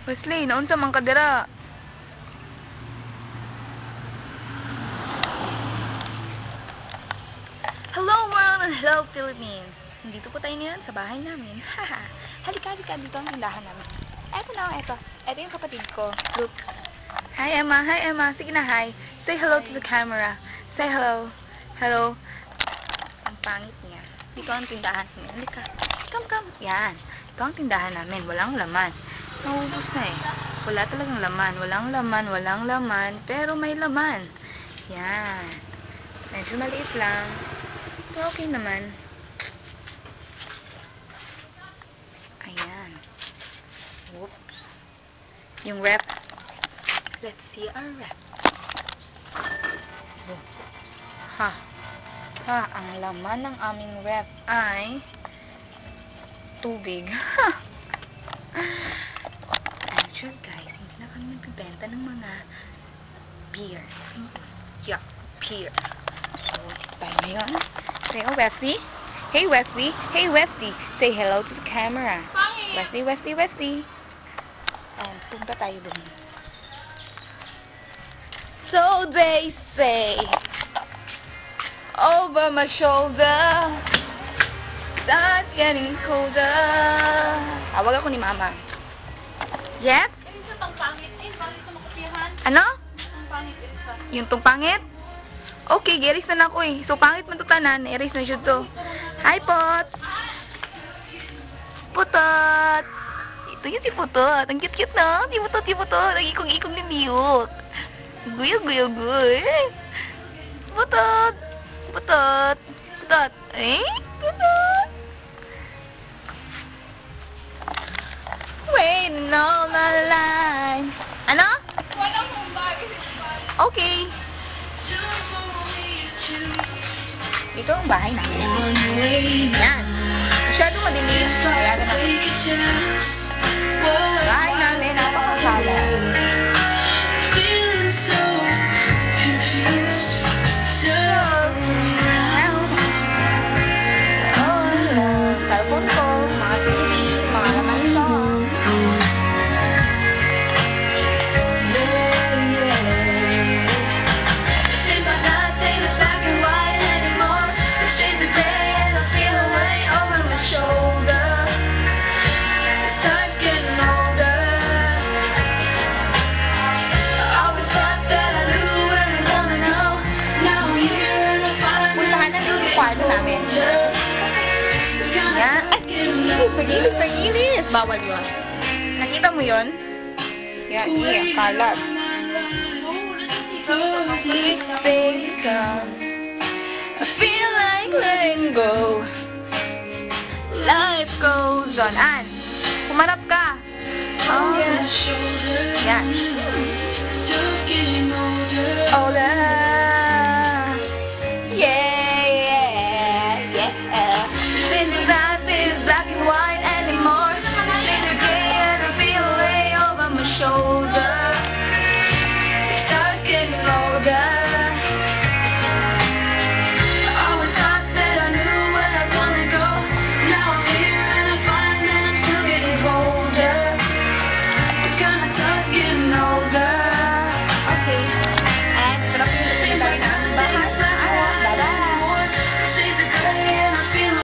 Wesley, naunsa man ka dira? Hello world and hello Philippines! Nandito po tayo ngayon sa bahay namin. Haha! Halika dito ang tindahan namin. Eto na, eto. Eto yung kapatid ko, Luke. Hi Emma, sige na hi. Say hello to the camera. Say hello. Hello. Ang pangit niya. Dito ang tindahan namin. Halika. Come. Yan. Ito ang tindahan namin. Walang laman. Naubos na eh. Wala talagang laman. Walang laman. Pero may laman. Yan. Medyo maliit lang. Pero okay naman. Ayan. Whoops. Yung rep. Let's see our rep. Oh. Ang laman ng aming rep ay tubig. I'm sure guys, hindi na kami nagbibenta ng mga beer. Yeah, beer. So, tayo ngayon. Say, oh, Wesley. Hey, Wesley. Say hello to the camera. Wesley. Punta tayo dun. So they say, over my shoulder, start getting colder. Tawag ako ni Mama. Yes? Ano? Yung tong pangit? Okay, gi-erase na ako eh. So, pangit man to tanan, erase na siya to. Hi, Pot! Putot! Ito yung si Putot. Ang cute-cute na. Di Putot. Nag-ikong-ikong ni Niyok. Guy. Putot! Eh? Putot! Waiting all my line. Ano? Okay. Ito ang bahay namin. Yan. Masyadong madilim. Kaya naman. Bahay namin, napakasala. Cellphone ko, mga TV, mga laman song. Pagilis. Bawal yun. Nakita mo yun? Yan, kalat. Please stay calm. I feel like letting go. Life goes on. An, kumarap ka. Oh, yan. Older.